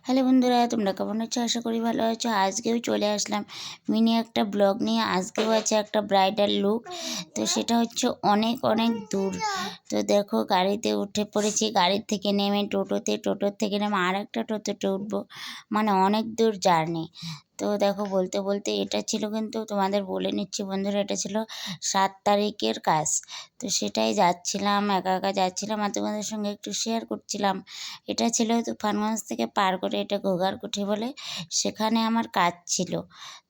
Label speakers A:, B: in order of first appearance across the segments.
A: Hello বন্ধুরা, তোমরা কেমন আছো? আশা করি ভালো আছো। আজকেও চলে আসলাম মিনি একটা ব্লগ নিয়ে। আজকেও আছে একটা ব্রাইডাল লুক। তো সেটা হচ্ছে অনেক অনেক দূর। তো দেখো, গাড়িতে উঠে পড়েছি, গাড়ির থেকে নেমে টোটোর থেকে নেমে আর একটা টোটোতে উঠবো, মানে অনেক দূর জার্নি। তো দেখো, বলতে বলতে এটা ছিল, কিন্তু তোমাদের বলে নিচ্ছি বন্ধুরা, এটা ছিল 7 তারিখের কাজ। তো সেটাই যাচ্ছিলাম, একা একা যাচ্ছিলাম আর তোমাদের সঙ্গে একটু শেয়ার করছিলাম। এটা ছিল তুফানগঞ্জ থেকে পার করে, এটা ঘোঘারকুঠি বলে, সেখানে আমার কাজ ছিল।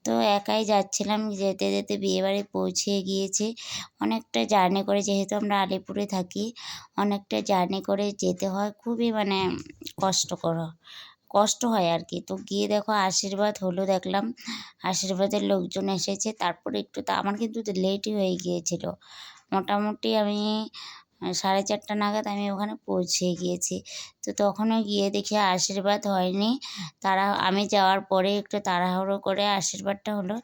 A: তো একাই যাচ্ছিলাম, যেতে যেতে বিয়েবাড়ি পৌঁছে গিয়েছি। অনেকটা জার্নি করে, যেহেতু আমরা আলিপুরে থাকি, অনেকটা জার্নি করে যেতে হয়, খুবই মানে কষ্ট হয় আর কি। তো গিয়ে দেখো, আশীর্বাদ হলো, দেখলাম আশীর্বাদের লোকজন এসেছে। তারপরে একটু আমার কিন্তু লেটই হয়ে গিয়েছিল। মোটামুটি আমি 4:30 নাগাদ আমি ওখানে পৌঁছে গিয়েছি। তো তখনও গিয়ে দেখি আশীর্বাদ হয়নি। আমি যাওয়ার পরে একটু তাড়াহুড়ো করে আশীর্বাদটা হলো।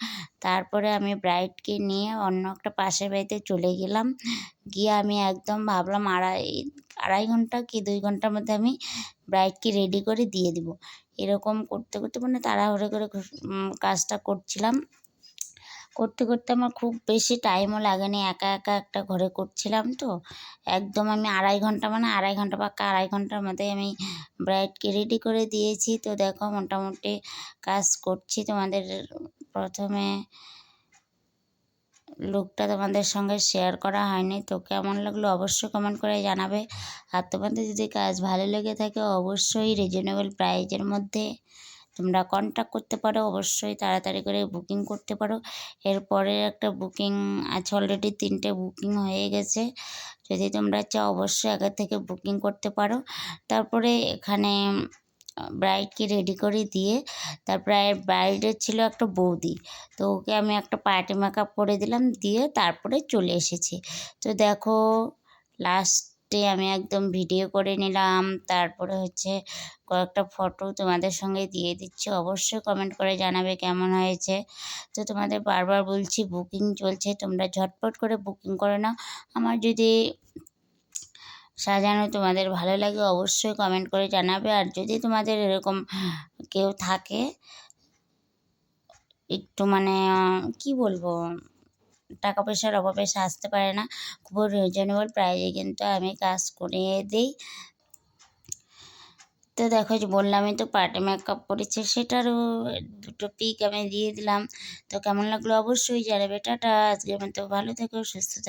A: তারপরে আমি ব্রাইডকে নিয়ে অন্য একটা পাশের বাড়িতে চলে গেলাম। গিয়ে আমি একদম ভাবলাম আড়াই ঘন্টা কি 2 ঘন্টার মধ্যে আমি ব্রাইডকে রেডি করে দিয়ে দিব। এরকম করতে করতে মানে তাড়াহুড়ো করে কাজটা করছিলাম। করতে করতে আমার খুব বেশি টাইমও লাগেনি, একা একা একটা ঘরে করছিলাম। তো একদম আমি আড়াই ঘন্টা, মানে আড়াই ঘন্টা পাক্কা আড়াই ঘন্টার মধ্যে আমি ব্রাইডকে রেডি করে দিয়েছি। তো দেখো, মোটামুটি কাজ করছি। তোমাদের প্রথমে লুকটা তোমাদের সঙ্গে শেয়ার করা হয়নি, তো কেমন লাগলো অবশ্যই কমেন্ট করে জানাবে। আর তোমাদের যদি কাজ ভালো লেগে থাকে, অবশ্যই রিজনেবল প্রাইজের মধ্যে তোমরা কন্ট্যাক্ট করতে পারো। অবশ্যই তাড়াতাড়ি করে বুকিং করতে পারো। এরপরে একটা বুকিং আছে, অলরেডি 3টে বুকিং হয়ে গেছে। যদি তোমরা চাও অবশ্যই আগে থেকে বুকিং করতে পারো। তারপরে এখানে ব্রাইডকে রেডি করে দিয়ে, তারপরে ব্রাইডের ছিল একটা বৌদি, তো ওকে আমি একটা পার্টি মেকআপ করে দিলাম, দিয়ে তারপরে চলে এসেছি। তো দেখো, লাস্টে আমি একদম ভিডিও করে নিলাম। তারপরে হচ্ছে কয়েকটা ফটো তোমাদের সঙ্গে দিয়ে দিচ্ছি। অবশ্যই কমেন্ট করে জানাবে কেমন হয়েছে। তো তোমাদের বারবার বলছি, বুকিং চলছে, তোমরা ঝটপট করে বুকিং করে নাও। আমার যদি সাজানো তোমাদের ভালো লাগে, অবশ্যই কমেন্ট করে জানাবে। আর যদি তোমাদের এরকম কেউ থাকে, একটু মানে কি বলবো, টাকা পয়সার অভাবে সাজতে পারে না, খুব রিজনেবল প্রাইসে কিন্তু আমি কাজ করিয়ে দিই। তো দেখো, যে বললামই তো পার্টি মেকআপ করেছে, সেটারও 2টো পিক আমি দিয়ে দিলাম। তো কেমন লাগলো অবশ্যই জানাবে। টাটা, আজকের মতো ভালো থেকো, সুস্থ থেকো।